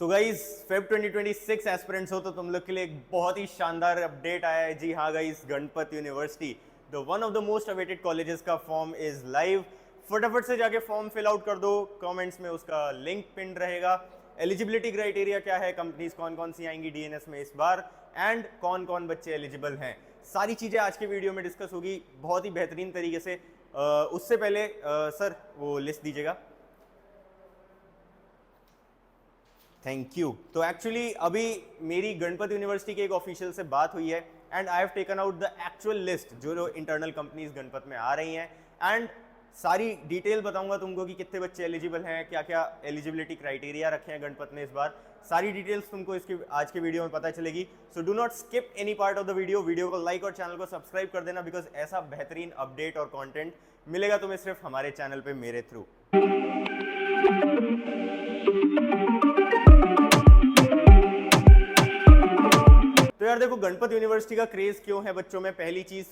तो guys Feb 2026 aspirants हो तो तुम लोग के लिए एक बहुत ही शानदार अपडेट आया है। जी हाँ guys, Ganpat university the one of the most awaited colleges का फॉर्म इज लाइव। फटाफट से जाके फॉर्म फिल आउट कर दो, कमेंट्स में उसका लिंक पिन रहेगा। एलिजिबिलिटी क्राइटेरिया क्या है, कंपनीज कौन कौन सी आएंगी डीएनएस में इस बार, एंड कौन कौन बच्चे एलिजिबल हैं, सारी चीज़ें आज के वीडियो में डिस्कस होगी बहुत ही बेहतरीन तरीके से। उससे पहले सर वो लिस्ट दीजिएगा। Thank you. तो एक्चुअली अभी मेरी गणपत यूनिवर्सिटी के एक ऑफिशियल से बात हुई है and I have taken out the actual list जो इंटरनल कंपनीज गणपत में आ रही हैं, एंड सारी डिटेल बताऊंगा तुमको कि कितने बच्चे एलिजिबल हैं, क्या क्या एलिजिबिलिटी क्राइटेरिया रखे हैं गणपत ने इस बार। सारी डिटेल्स तुमको इसके आज के वीडियो में पता चलेगी। So do not skip any part of the video को लाइक और चैनल को सब्सक्राइब कर देना, बिकॉज ऐसा बेहतरीन अपडेट और कंटेंट मिलेगा तुम्हें सिर्फ हमारे चैनल पे मेरे थ्रू। तो यार देखो, गणपत यूनिवर्सिटी का क्रेज क्यों है बच्चों में। पहली चीज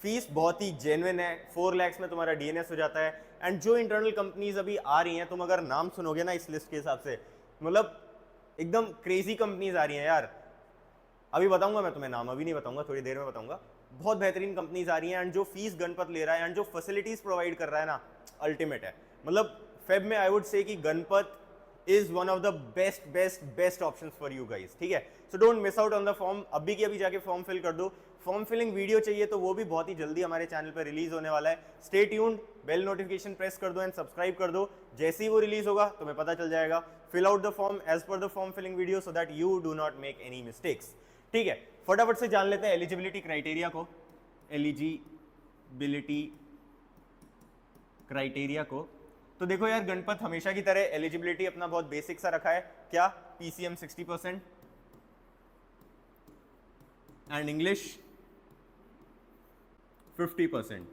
फीस बहुत ही जेन्युइन है। 4 लाख में तुम्हारा डीएनएस हो जाता है। एंड जो इंटरनल कंपनीज अभी आ रही हैं, तुम अगर नाम सुनोगे ना इस लिस्ट के हिसाब से, मतलब एकदम क्रेजी कंपनीज आ रही हैं यार। अभी बताऊंगा मैं तुम्हें नाम, अभी नहीं बताऊंगा, थोड़ी देर में बताऊंगा। बहुत बेहतरीन कंपनीज आ रही हैं एंड जो फीस गणपत ले रहा है एंड जो फैसिलिटीज प्रोवाइड कर रहा है ना, अल्टीमेट है। मतलब फेब में आई वुड से कि Ganpat is one of the best options for you guys, ठीक है। so don't miss out on the form। अभी की अभी जाके फॉर्म फिल कर दो। फॉर्म फिलिंग वीडियो चाहिए तो वो भी बहुत ही जल्दी हमारे चैनल पर रिलीज होने वाला है। Stay tuned, bell notification press कर दो एंड सब्सक्राइब कर दो। जैसे ही वो रिलीज होगा तुम्हें पता चल जाएगा। Fill out the form as per the form filling video so that you do not make any mistakes, ठीक है। फटाफट से जान लेते हैं एलिजिबिलिटी क्राइटेरिया को। एलिजिबिलिटी क्राइटेरिया को तो देखो यार, गणपत हमेशा की तरह एलिजिबिलिटी अपना बहुत बेसिक सा रखा है। क्या? पीसीएम 60% एंड इंग्लिश 50%,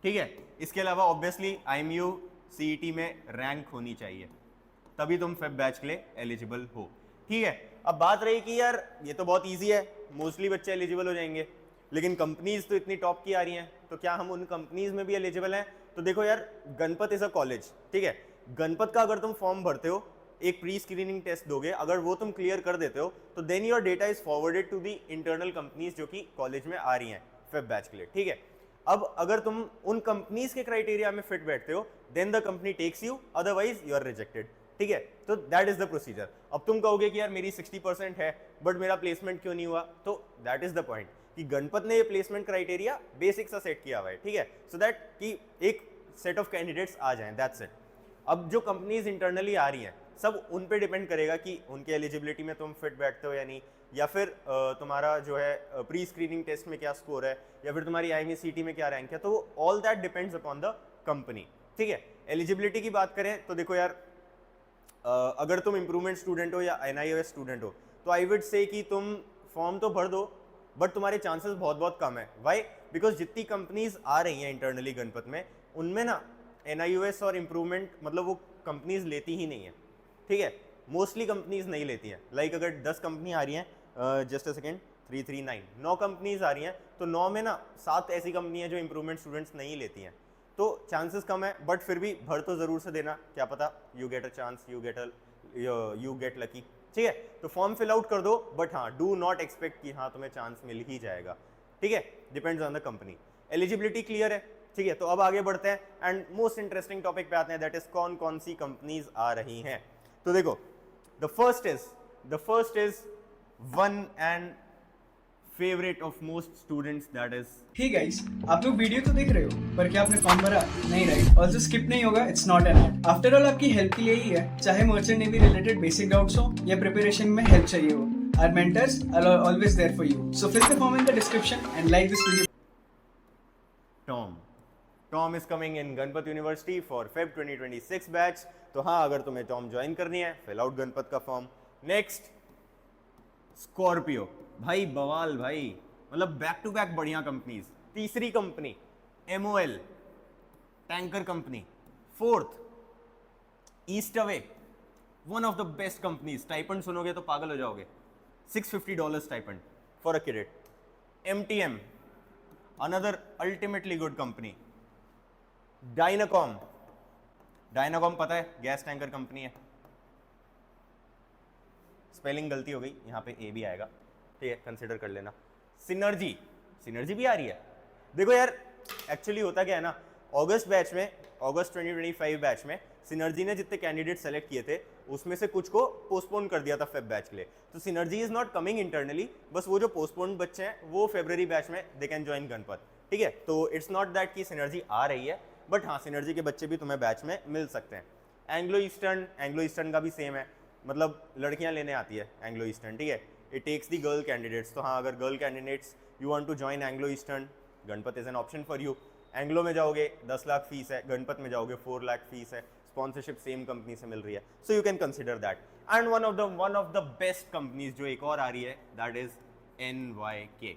ठीक है। इसके अलावा ऑब्वियसली आईएमयू सीईटी में रैंक होनी चाहिए, तभी तुम फेब बैच के लिए एलिजिबल हो, ठीक है। अब बात रही कि यार ये तो बहुत इजी है, मोस्टली बच्चे एलिजिबल हो जाएंगे, लेकिन कंपनीज तो इतनी टॉप की आ रही हैं, तो क्या हम उन कंपनीज में भी एलिजिबल हैं? तो देखो यार, गणपत इज अ कॉलेज, ठीक है। गणपत का अगर तुम फॉर्म भरते हो, एक प्री स्क्रीनिंग टेस्ट दोगे, अगर वो तुम क्लियर कर देते हो तो then your data is forwarded to the internal companies जो कि कॉलेज में आ रही हैं फेब बैच के लिए, ठीक है। अब अगर तुम उन कंपनीज के क्राइटेरिया में फिट बैठते हो, then the company takes you, otherwise you are rejected, ठीक है। तो दैट इज द प्रोसीजर। अब तुम कहोगे कि यार मेरी 60% है बट मेरा प्लेसमेंट क्यों नहीं हुआ, तो दैट इज द पॉइंट कि गणपत ने ये प्लेसमेंट क्राइटेरिया बेसिक सा सेट किया हुआ है, ठीक है। सो दैट कि एक सेट ऑफ कैंडिडेट्स आ जाएं, दैट्स इट। अब जो कंपनीज इंटरनली आ रही हैं, सब उन पे डिपेंड करेगा कि उनके एलिजिबिलिटी में तुम फिट बैठते हो या नहीं, या फिर तुम्हारा जो है प्री स्क्रीनिंग टेस्ट में क्या स्कोर है, या फिर तुम्हारी आईएमई में क्या रैंक है। तो all that depends upon the company, ठीक है। एलिजिबिलिटी की बात करें तो देखो यार, अगर तुम इंप्रूवमेंट स्टूडेंट हो या एनआईओएस स्टूडेंट हो, तो आई वुड से कि तुम फॉर्म तो भर दो, बट तुम्हारे चांसेस बहुत बहुत कम है। वाई? बिकॉज जितनी कंपनीज आ रही हैं इंटरनली गणपत में, उनमें ना एनआईओएस और इम्प्रूवमेंट मतलब वो कंपनीज लेती ही नहीं है, ठीक है। मोस्टली कंपनीज नहीं लेती हैं। लाइक अगर 10 कंपनी आ रही हैं, जस्ट अ सेकेंड, 339 9 कंपनीज आ रही हैं, तो 9 में ना 7 ऐसी कंपनी है जो इम्प्रूवमेंट स्टूडेंट्स नहीं लेती हैं। तो चांसेस कम है, बट फिर भी भर तो जरूर से देना, क्या पता you get a chance, you get lucky, ठीक है। तो फॉर्म फिल आउट कर दो, बट हाँ, डू नॉट एक्सपेक्ट कि हाँ तुम्हें चांस मिल ही जाएगा, ठीक है। Depends on the company. Eligibility clear है, ठीक है। तो अब आगे बढ़ते हैं एंड मोस्ट इंटरेस्टिंग टॉपिक पे आते हैं, दैट इज कौन कौन सी कंपनीज आ रही हैं। तो देखो, the first is one and favourite of most students, that is hey guys, आप लोग वीडियो तो देख रहे हो, पर क्या आपने फॉर्म भरा? नहीं, राइट। ऑल्सो स्किप नहीं होगा, it's not an ad. After all आपकी हेल्प के लिए ही है, चाहे merchant navy related basic doubts हो या प्रिपरेशन में हेल्प चाहिए हो, our mentors are always there for you. So fill the form in the description and like this video. Tom is coming in Ganpat university for Feb 2026 बैच। तो हाँ, अगर तुम्हें टॉम ज्वाइन करनी है, फिल आउट गणपत का फॉर्म। नेक्स्ट, स्कॉर्पियो, भाई बवाल भाई, मतलब बैक टू बैक बढ़िया कंपनीज। तीसरी company MOL, tanker company. Fourth, east away, one of the best companies. Stipend सुनोगे तो पागल हो जाओगे, $650 stipend for a cadet. MTM, another ultimately good company. डायनाकॉम पता है, गैस टैंकर कंपनी है। स्पेलिंग गलती हो गई, यहाँ पे ए भी आएगा, ठीक है, कंसिडर कर लेना। सिनर्जी, सिनर्जी भी आ रही है। देखो यार एक्चुअली होता क्या है ना, अगस्त 2025 बैच में सिनर्जी ने जितने कैंडिडेट सेलेक्ट किए थे उसमें से कुछ को पोस्टपोन कर दिया था फेब बैच के लिए, तो synergy is not coming internally, बस वो जो पोस्टपोन बच्चे हैं वो फेब्रुवरी बैच में दे कैन ज्वाइन गणपत, ठीक है। तो इट्स नॉट दैट कि सिनर्जी आ रही है, बट हाँ सिनर्जी के बच्चे भी तुम्हें बैच में मिल सकते हैं। एंग्लो ईस्टर्न का भी सेम है, मतलब लड़कियां लेने आती है एंग्लो ईस्टर्न, ठीक है, it takes the girl candidates. तो हाँ अगर girl candidates you want to join Anglo Eastern, Ganpat is an option for you. Anglo में जाओगे 10 लाख फीस है, गणपत में जाओगे 4 लाख फीस है, स्पॉन्सरशिप सेम कंपनी से मिल रही है, so you can consider that. And one of the best companies जो एक और आ रही है दैट इज NYK।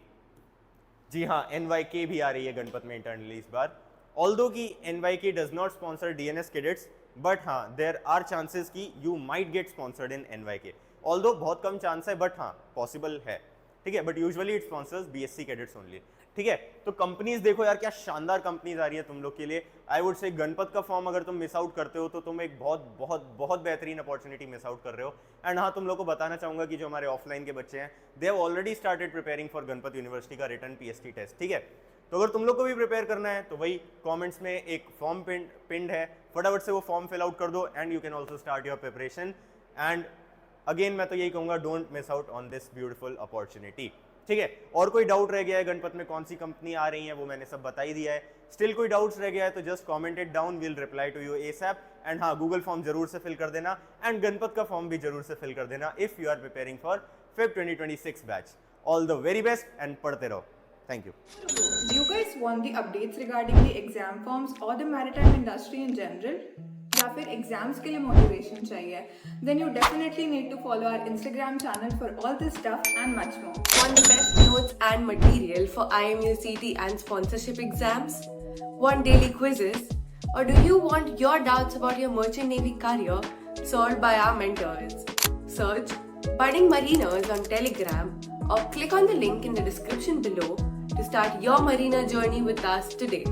जी हाँ NYK भी आ रही है गणपत में इंटरनली इस बार, ऑल्दो कि NYK does not sponsor DNS cadets, but हाँ देयर आर चांसेस कि you might get sponsored in NYK, although बहुत कम चांस है बट हाँ पॉसिबल है, ठीक है, but usually it sponsors BSc cadets only, ठीक है। तो कंपनीज देखो यार क्या शानदार कंपनीज आ रही है तुम लोग के लिए। आई वुड से गणपत का फॉर्म अगर तुम मिस आउट करते हो तो तुम एक बहुत बहुत बहुत बेहतरीन अपॉर्चुनिटी मिस आउट कर रहे हो। एंड हाँ तुम लोग को बताना चाहूंगा कि जो हमारे ऑफलाइन के बच्चे हैं they have already started preparing for Ganpat university का रिटन PST टेस्ट, ठीक है। तो अगर तुम लोग को भी प्रिपेयर करना है तो वही कॉमेंट्स में एक फॉर्म पिंड है, फटाफट से वो फॉर्म फिल आउट कर दो and you can also start your preparation. And again मैं तो यही कहूँगा don't miss out on this beautiful opportunity, ठीक है। और कोई डाउट रह गया है गणपत में कौन सी कंपनी आ रही है वो मैंने सब बता ही दिया है। स्टिल कोई डाउट्स रह गया है तो just comment it down, will reply to you ASAP। And हाँ गूगल फॉर्म जरूर से फिल कर देना एंड गणपत का फॉर्म भी जरूर से फिल कर देना if you are preparing for Feb 2026 बैच। All the very best and पढ़ते रहो। Thank you. Do you guys want the updates regarding the exam forms or the maritime industry in general? या फिर एग्जाम्स के लिए motivation चाहिए? Then you definitely need to follow our Instagram channel for all this stuff and much more. Want the best notes and material for IMU CT and sponsorship exams? Want daily quizzes? Or do you want your doubts about your merchant navy career solved by our mentors? Search Budding Mariners on Telegram or click on the link in the description below to start your marina journey with us today.